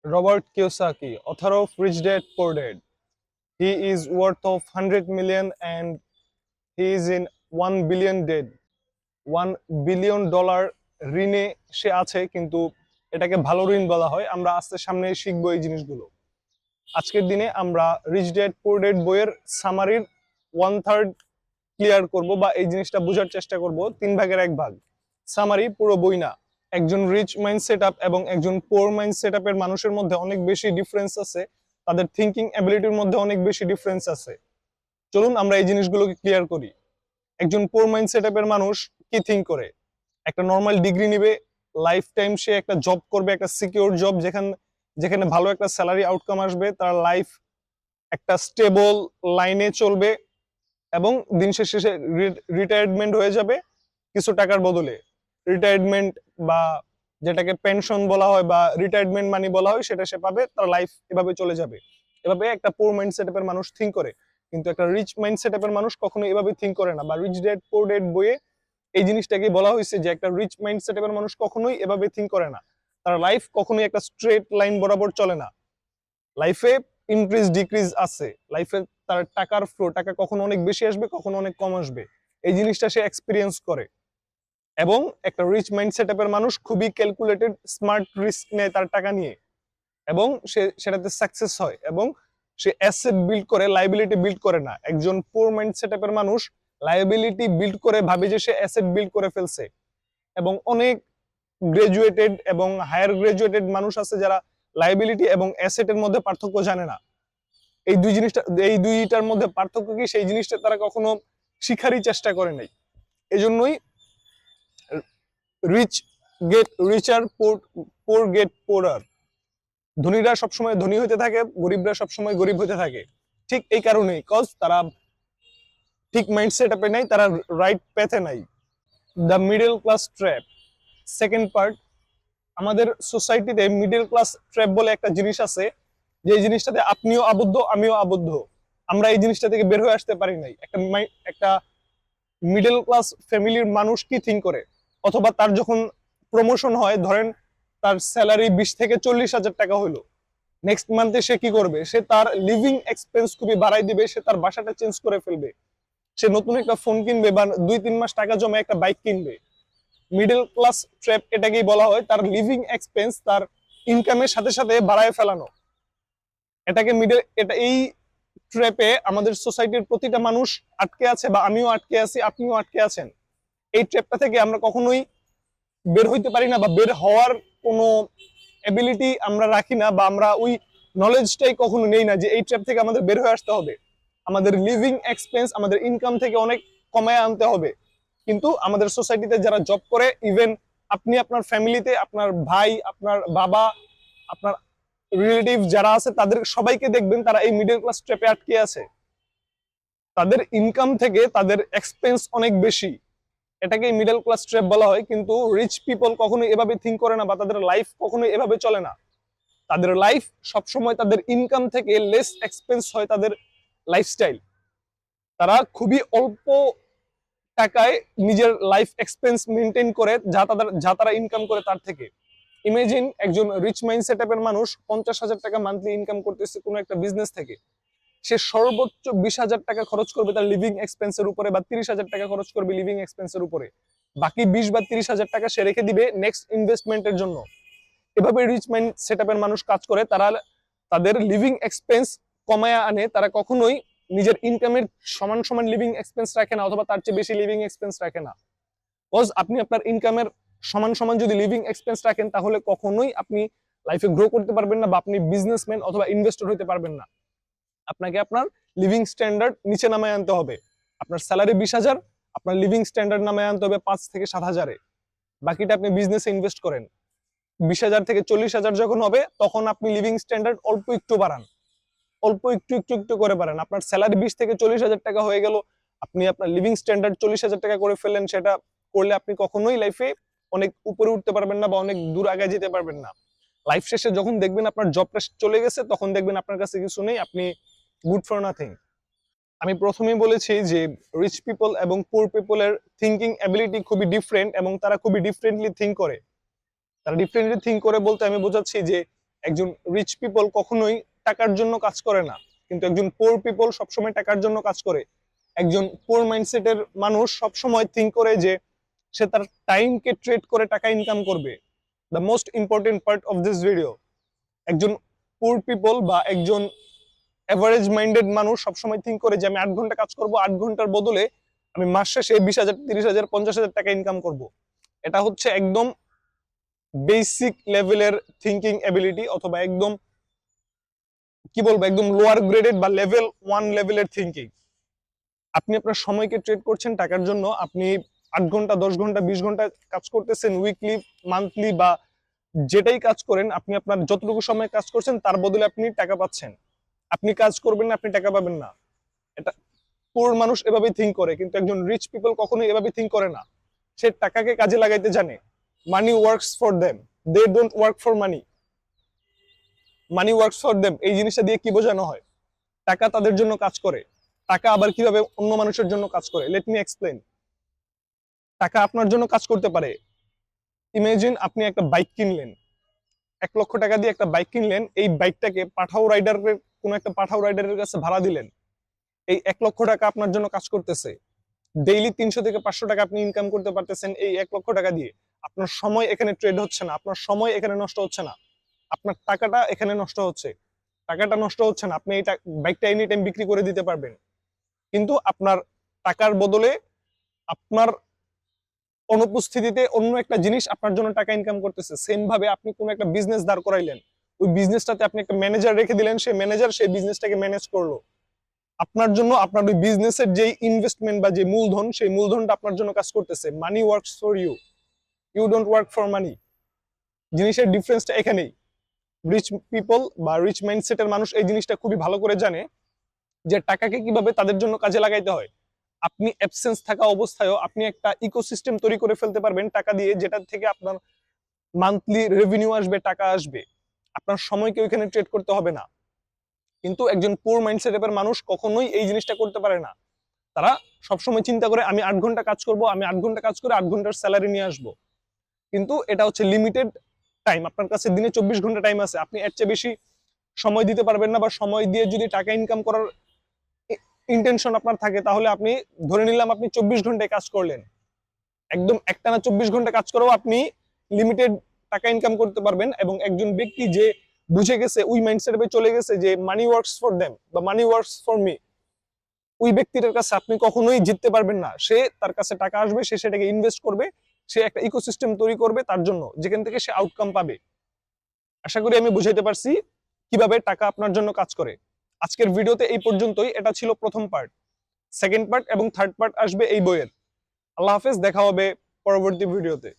Robert Kiyosaki, author of Rich Dad Poor Dad. He is worth of 100 million and he is in 1 billion debt. $1 billion ঋণে সে আছে, কিন্তু এটাকে ভালো ঋণ বলা হয়। আমরা আস্তে সামনে শিখবো এই জিনিসগুলো। আজকের দিনে আমরা রিচ ড্যাড পুর ড্যাড বইয়ের সামারির 1/3 ক্লিয়ার করব, বা এই জিনিসটা বোঝার চেষ্টা করব। 3/1 সামারি, পুরো বই না। একজন রিচ মাইন্ড সেট আপ এবং একজন পোর মাইন্ড সেট আপের মানুষের মধ্যে অনেক বেশি ডিফারেন্স আছে, তাদের থিঙ্কিং অ্যাবিলিটির মধ্যে অনেক বেশি ডিফারেন্স আছে। চলুন আমরা এই জিনিসগুলোকে ক্লিয়ার করি। একজন পোর মাইন্ড সেট আপের মানুষ কি থিঙ্ক করে? একটা নর্মাল ডিগ্রি নিবে, লাইফ টাইম সে একটা জব করবে, একটা সিকিউর জব, যেখানে ভালো একটা স্যালারি আউটকাম আসবে, তার লাইফ একটা স্টেবল লাইনে চলবে এবং দিন শেষে সে রিটায়ারমেন্ট হয়ে যাবে কিছু টাকার বদলে। রিটায়ারমেন্ট বা যেটাকে পেনশন বলা হয় বা রিটায়ারমেন্ট মানি বলা হয়, সেটা সে পাবে, তার লাইফ এভাবে চলে যাবে। এভাবে একটা পোর মাইন্ড সেটআপের মানুষ থিঙ্ক করে। কিন্তু একটা রিচ মাইন্ড সেটআপের মানুষ কখনো এভাবে থিঙ্ক করে না। বা রিচ ড্যাড পোর ড্যাড বইয়ে এই জিনিসটাকে বলা হয়েছে যে একটা রিচ মাইন্ড সেটআপের মানুষ কখনোই এভাবে থিঙ্ক করে না। তার লাইফ কখনোই একটা স্ট্রেট লাইন বরাবর চলে না। লাইফে ইনক্রিজ ডিক্রিজ আছে। লাইফে তার টাকার ফ্লো, টাকা কখনো অনেক বেশি আসবে, কখনো অনেক কম আসবে। এই জিনিসটা সে এক্সপিরিয়েন্স করে। এবং একটা রিচ মাইন্ড সেটআপের মানুষ খুবই ক্যালকুলেটেড, স্মার্ট রিস্ক নেয় তার টাকা নিয়ে, এবং সে সেটাতে সাকসেস হয়, এবং সে অ্যাসেট বিল্ড করে, লাইবিলিটি বিল্ড করে না। একজন পুর মাইন্ড সেটআপের মানুষ লাইবিলিটি বিল্ড করে ভাবে যে সে অ্যাসেট বিল্ড করে ফেলছে। এবং অনেক গ্রাজুয়েটেড এবং হায়ার গ্রাজুয়েটেড মানুষ আছে যারা লাইবিলিটি এবং অ্যাসেটের মধ্যে পার্থক্য জানে না। এই দুইটার মধ্যে পার্থক্য কি, সেই জিনিসটা তারা কখনো শিখারই চেষ্টা করে নাই। এজন্যই রিচ গেট রিচার, পোর গেট পোরার। ধনীরা সবসময় ধনী হতে থাকে, গরিবরা সবসময় গরিব হতে থাকে। ঠিক এই কারণেই, কজ তারা ঠিক মাইন্ডসেট আপে নাই, তারা রাইট প্যাথে নাই। The middle class trap, second part. আমাদের সোসাইটিতে মিডল ক্লাস ট্র্যাপ বলে একটা জিনিস আছে, যে জিনিসটাতে আপনিও আবদ্ধ, আমিও আবদ্ধ। আমরা এই জিনিসটা থেকে বের হয়ে আসতে পারি নাই। একটা মিডল ক্লাস ফ্যামিলির মানুষ কি থিঙ্ক করে, অথবা তার যখন প্রমোশন হয়, ধরেন তার স্যালারি 20 থেকে 40 হাজার টাকা হলো, নেক্সট মান্থে সে কি করবে? সে তার লিভিং এক্সপেন্স খুবই বাড়াই দিবে, সে তার বাসাটা চেঞ্জ করে ফেলবে, সে নতুন একটা ফোন কিনবে, বা 2-3 মাস টাকা জমা একটা বাইক কিনবে। মিডল ক্লাস ট্র্যাপ এটাকেই বলা হয়, তার লিভিং এক্সপেন্স তার ইনকামের সাথে সাথে বাড়ায় ফেলানো। এই ট্র্যাপে আমাদের সোসাইটির প্রতিটা মানুষ আটকে আছে, বা আমিও আটকে আছি, আপনিও আটকে আছেন। এই ট্র্যাপটা থেকে আমরা কখনোই বের হইতে পারি না, বা বের হওয়ার কোনো এবিলিটি আমরা রাখি না, বা আমরা ওই নলেজটাই কখনো নেই না যে এই ট্র্যাপ থেকে আমাদের বের হয়ে আসতে হবে। আমাদের লিভিং এক্সপেন্স আমাদের ইনকাম থেকে অনেক কমায় আনতে হবে। কিন্তু আমাদের সোসাইটিতে যারা জব করে, ইভেন আপনি আপনার ফ্যামিলিতে আপনার ভাই, আপনার বাবা, আপনার রিলেটিভ যারা আছে, তাদের সবাইকে দেখবেন তারা এই মিডল ক্লাস ট্র্যাপে আটকে আছে। তাদের ইনকাম থেকে তাদের এক্সপেন্স অনেক বেশি, এটাকে মিডল ক্লাস ট্র্যাপ বলা হয়। কিন্তু রিচ পিপল কখনোই এভাবে থিঙ্ক করে না, বা তাদের লাইফ কখনোই এভাবে চলে না। তাদের লাইফ সবসময় তাদের ইনকাম থেকে লেস এক্সপেন্স হয় তাদের লাইফস্টাইল। তারা খুবই অল্প টাকায় নিজের লাইফ এক্সপেন্স মেনটেন করে, যা তারা ইনকাম করে তার থেকে। ইমেজিন একজন রিচ মাইন্ড সেটআপের মানুষ 50,000 টাকা মান্থলি ইনকাম করতেছে কোনো একটা বিজনেস থেকে। সে সর্বোচ্চ 20,000 টাকা খরচ করবে তার লিভিং এক্সপেন্সের উপরে, বা 30,000 টাকা খরচ করবে লিভিং এক্সপেন্সের উপরে। বাকি 20 বা 30,000 টাকা সে রেখে দিবে নেক্সট ইনভেস্টমেন্টের জন্য। এভাবে রিচ মাইন্ড সেটআপের মানুষ কাজ করে। তারা তাদের লিভিং এক্সপেন্স কমায় আনে, তারা কখনোই নিজের ইনকামের সমান সমান লিভিং এক্সপেন্স রাখে না, অথবা তার চেয়ে বেশি লিভিং এক্সপেন্স রাখে না। বিকজ আপনি আপনার ইনকামের সমান সমান যদি লিভিং এক্সপেন্স রাখেন, তাহলে কখনোই আপনি লাইফে গ্রো করতে পারবেন না, বা আপনি বিজনেসম্যান অথবা ইনভেস্টর হতে পারবেন না। আপনাকে আপনার লিভিং স্ট্যান্ডার্ড নিচে নামায় আনতে হবে। আপনার স্যালারি 20,000, আপনার লিভিং স্ট্যান্ডার্ড নামায় আনতে হবে 5 থেকে 7,000-এ। বাকিটা আপনি বিজনেসে ইনভেস্ট করেন। 20,000 থেকে 40,000 যখন হবে, তখন আপনি লিভিং স্ট্যান্ডার্ড অল্প একটু বাড়ান, অল্প একটু করে বাড়ান। আপনার স্যালারি 20 থেকে 40,000 টাকা হয়ে গেল, আপনি আপনার লিভিং স্ট্যান্ডার্ড 40,000 টাকা করে ফেললেন। সেটা করলে আপনি কখনোই লাইফে অনেক উপরে উঠতে পারবেন না, বা অনেক দূর আগে যেতে পারবেন না। লাইফ শেষে যখন দেখবেন আপনার জবটা চলে গেছে, তখন দেখবেন আপনার কাছে কিছু নেই, আপনি গুড ফর নাথিং। আমি প্রথমেই বলেছি যে রিচ পিপল এবং পুর পিপলের থিঙ্কিং অ্যাবিলিটি খুবই ডিফারেন্ট, এবং তারা খুবই ডিফারেন্টলি থিঙ্ক করে। তারা ডিফারেন্টলি থিঙ্ক করে বলতে আমি বোঝাচ্ছি যে একজন রিচ পিপল কখনোই টাকার জন্য কাজ করে না, কিন্তু একজন পোর পিপল সবসময় টাকার জন্য কাজ করে। একজন পোর মাইন্ডসেটের মানুষ সবসময় থিঙ্ক করে যে সে তার টাইমকে ট্রেড করে টাকা ইনকাম করবে। The most important part of this video, একজন পুর পিপল বা একজন এভারেজ মাইন্ডেড মানুষ সবসময় থিঙ্ক করে যে আমি 8 ঘন্টা কাজ করব, 8 ঘন্টার বদলে আমি মাস শেষে 20,000, 30,000, 50,000 টাকা ইনকাম করব। এটা হচ্ছে একদম বেসিক লেভেলের থিঙ্কিং এবিলিটি, অথবা একদম কি বলবো, একদম লোয়ার গ্রেডেড বা লেভেল 1 লেভেলের থিঙ্কিং। আপনি আপনার সময়কে ট্রেড করছেন টাকার জন্য। আপনি 8 ঘন্টা, 10 ঘন্টা, 20 ঘন্টা কাজ করতেছেন, উইকলি, মান্থলি বা যেটাই কাজ করেন, আপনি আপনার যতটুকু সময় কাজ করছেন তার বদলে আপনি টাকা পাচ্ছেন। আপনি কাজ করবেন না, আপনি টাকা পাবেন না। এটা পুর মানুষ এভাবেই থিঙ্ক করে, কিন্তু একজন রিচ পিপল কখনোই এভাবে থিঙ্ক করে না। সে টাকাকে কাজে লাগাইতে জানে। Money works for them, they don't work for money. Money works for them, এই জিনিসটা দিয়ে কি বোঝানো হয়? টাকা তাদের জন্য কাজ করে। টাকা আবার কিভাবে অন্য মানুষের জন্য কাজ করে, লেট মি এক্সপ্লেন। টাকা আপনার জন্য কাজ করতে পারে। ইমেজিন আপনি একটা বাইক কিনলেন, 1 লক্ষ টাকা দিয়ে একটা বাইক কিনলেন। এই বাইকটাকে কোন একটা পাঠাও রাইডারের কাছে ভাড়া দিলেন। এই 1 লক্ষ টাকা আপনার জন্য কাজ করতেছে। ডেইলি 300 থেকে 500 টাকা আপনি ইনকাম করতে পারতেছেন এই 1 লক্ষ টাকা দিয়ে। আপনার সময় এখানে ট্রেড হচ্ছে না, আপনার সময় এখানে নষ্ট হচ্ছে না, আপনার টাকাটা এখানে নষ্ট হচ্ছে। টাকাটা নষ্ট হচ্ছে না, আপনি এই বাইকটা এনি টাইম বিক্রি করে দিতে পারবেন। কিন্তু আপনার টাকার বদলে আপনার অনুপস্থিতিতে অন্য একটা জিনিস আপনার জন্য টাকা ইনকাম করতেছে। সেম ভাবে আপনি কোন একটা বিজনেস দাঁড় করাইলেন, ওই বিজনেসটাতে আপনি একটা ম্যানেজার রেখে দিলেন, সেই ম্যানেজার সেই বিজনেসটাকে ম্যানেজ করলো আপনার জন্য। আপনার ওই বিজনেসের যে ইনভেস্টমেন্ট বা যে মূলধন, সেই মূলধনটা আপনার জন্য কাজ করতেছে। Money works for you, you don't work for money. জিনিসের ডিফারেন্সটা এখানেই। রিচ পিপল বা রিচ মাইন্ডসেটের মানুষ এই জিনিসটা খুবই ভালো করে জানে যে টাকাকে কিভাবে তাদের জন্য কাজে লাগাইতে হয়। আপনি অ্যাবসেন্স থাকা অবস্থায়ও আপনি একটা ইকোসিস্টেম তৈরি করে ফেলতে পারবেন টাকা দিয়ে, যেটা থেকে আপনার মান্থলি রেভিনিউ আসবে, টাকা আসবে। আপনার সময়কে ওইখানে ট্রেড করতে হবে না। কিন্তু একজন পুর মাইন্ডসেটের মানুষ কখনোই এই জিনিসটা করতে পারে না। তারা সবসময় চিন্তা করে আমি 8 ঘন্টা কাজ করব, আমি 8 ঘন্টা কাজ করে 8 ঘন্টার স্যালারি নিয়ে আসবো। কিন্তু এটা হচ্ছে লিমিটেড টাইম। আপনার কাছে দিনে 24 ঘন্টা টাইম আছে, আপনি এর চেয়ে বেশি সময় দিতে পারবেন না। বা সময় দিয়ে যদি টাকা ইনকাম করার ইন্টেনশন আপনার থাকে, তাহলে আপনি ধরে নিলাম আপনি 24 ঘন্টায় কাজ করলেন, একদম একটানা 24 ঘন্টা কাজ করেও আপনি লিমিটেড টাকা ইনকাম করতে পারবেন। এবং একজন ব্যক্তি যে বুঝে গেছে, ওই মাইন্ডসেটে চলে গেছে যে মানি ওয়ার্কস ফর দেম বা মানি ওয়ার্কস ফর মি, ওই ব্যক্তিটার কাছে আপনি কখনোই জিততে পারবেন না। সে তার কাছে টাকা আসবে, সে সেটাকে ইনভেস্ট করবে, সে একটা ইকোসিস্টেম তৈরি করবে তার জন্য, যেখান থেকে সে আউটকাম পাবে। আশা করি আমি বুঝাইতে পারছি কিভাবে টাকা আপনার জন্য কাজ করে। আজকের ভিডিওতে এই পর্যন্তই। এটা ছিল প্রথম পার্ট। সেকেন্ড পার্ট এবং থার্ড পার্ট আসবে এই বইয়ের। আল্লাহ হাফেজ, দেখা হবে পরবর্তী ভিডিওতে।